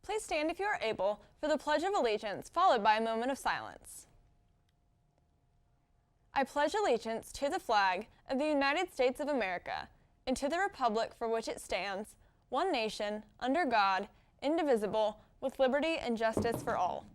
Please stand if you are able for the Pledge of Allegiance, followed by a moment of silence. I pledge allegiance to the flag of the United States of America and to the republic for which it stands, one nation, under God, indivisible, with liberty and justice for all.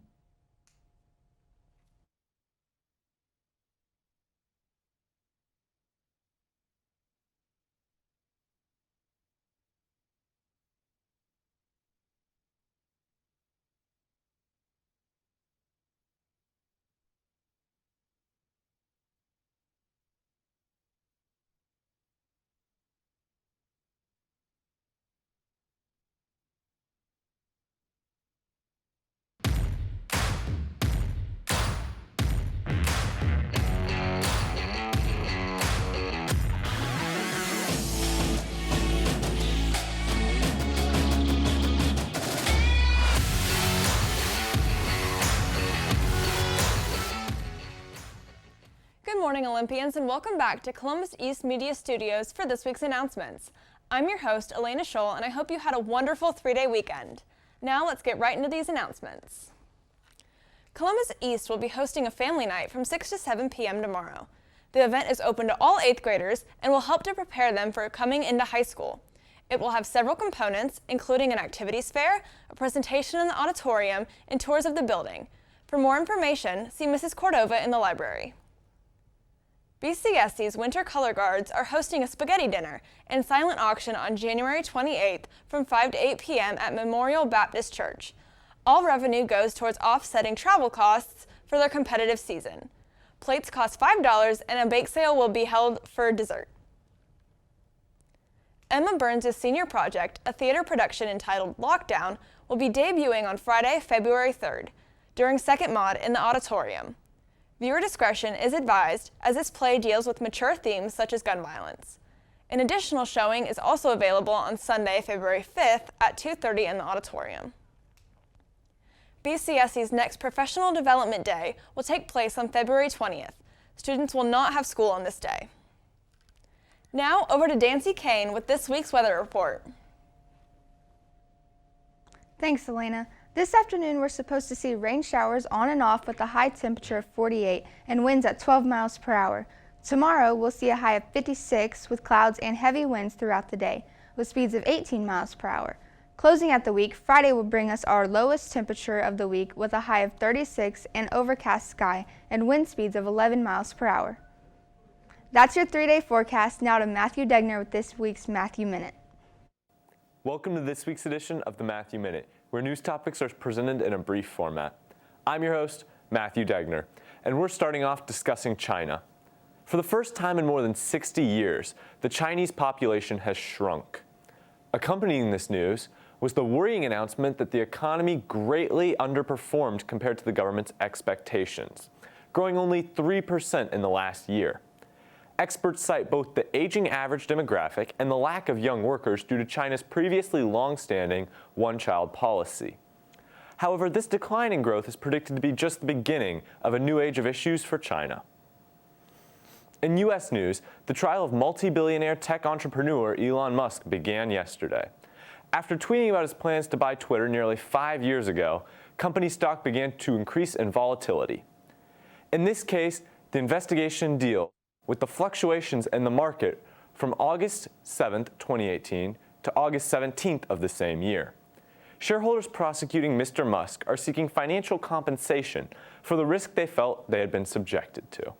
Good morning, Olympians, and welcome back to Columbus East Media Studios for this week's announcements. I'm your host, Alaina Scholl, and I hope you had a wonderful three-day weekend. Now let's get right into these announcements. Columbus East will be hosting a family night from 6 to 7 p.m. tomorrow. The event is open to all 8th graders and will help to prepare them for coming into high school. It will have several components, including an activities fair, a presentation in the auditorium, and tours of the building. For more information, see Mrs. Cordova in the library. BCSC's Winter Color Guards are hosting a spaghetti dinner and silent auction on January 28th from 5 to 8 p.m. at Memorial Baptist Church. All revenue goes towards offsetting travel costs for their competitive season. Plates cost $5 and a bake sale will be held for dessert. Emma Burns' senior project, a theater production entitled Lockdown, will be debuting on Friday, February 3rd, during Second Mod in the auditorium. Viewer discretion is advised as this play deals with mature themes such as gun violence. An additional showing is also available on Sunday, February 5th at 2:30 in the auditorium. BCSC's next Professional Development Day will take place on February 20th. Students will not have school on this day. Now over to Dancy Kane with this week's weather report. Thanks, Alaina. This afternoon, we're supposed to see rain showers on and off with a high temperature of 48 and winds at 12 miles per hour. Tomorrow, we'll see a high of 56 with clouds and heavy winds throughout the day, with speeds of 18 miles per hour. Closing out the week, Friday will bring us our lowest temperature of the week with a high of 36 and overcast sky and wind speeds of 11 miles per hour. That's your 3-day forecast. Now to Matthew Degner with this week's Matthew Minute. Welcome to this week's edition of the Matthew Minute, where news topics are presented in a brief format. I'm your host, Matthew Degner, and we're starting off discussing China. For the first time in more than 60 years, the Chinese population has shrunk. Accompanying this news was the worrying announcement that the economy greatly underperformed compared to the government's expectations, growing only 3% in the last year. Experts cite both the aging average demographic and the lack of young workers due to China's previously long-standing one-child policy. However, this decline in growth is predicted to be just the beginning of a new age of issues for China. In U.S. news, the trial of multi-billionaire tech entrepreneur Elon Musk began yesterday. After tweeting about his plans to buy Twitter nearly 5 years ago, company stock began to increase in volatility. In this case, the investigation deals with the fluctuations in the market from August 7, 2018 to August 17th of the same year. Shareholders prosecuting Mr. Musk are seeking financial compensation for the risk they felt they had been subjected to.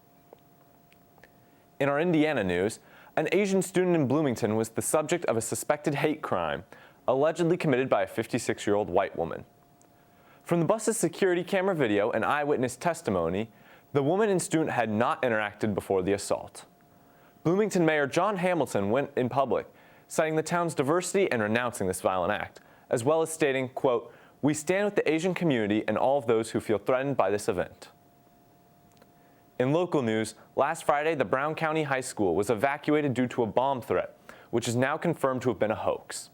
In our Indiana news, an Asian student in Bloomington was the subject of a suspected hate crime, allegedly committed by a 56-year-old white woman. From the bus's security camera video and eyewitness testimony, the woman and student had not interacted before the assault. Bloomington Mayor John Hamilton went in public, citing the town's diversity and renouncing this violent act, as well as stating, quote, "We stand with the Asian community and all of those who feel threatened by this event." In local news, last Friday, the Brown County High School was evacuated due to a bomb threat, which is now confirmed to have been a hoax.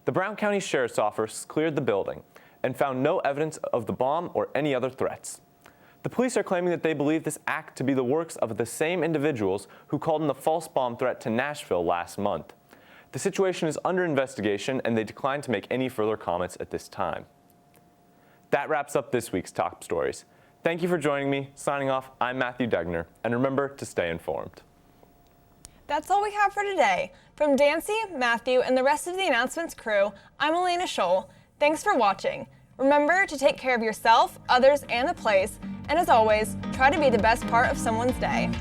The Brown County Sheriff's Office cleared the building and found no evidence of the bomb or any other threats. The police are claiming that they believe this act to be the works of the same individuals who called in the false bomb threat to Nashville last month. The situation is under investigation, and they declined to make any further comments at this time. That wraps up this week's top stories. Thank you for joining me. Signing off, I'm Matthew Degner, and remember to stay informed. That's all we have for today. From Dancy, Matthew, and the rest of the announcements crew, I'm Alaina Scholl. Thanks for watching. Remember to take care of yourself, others, and the place, and as always, try to be the best part of someone's day.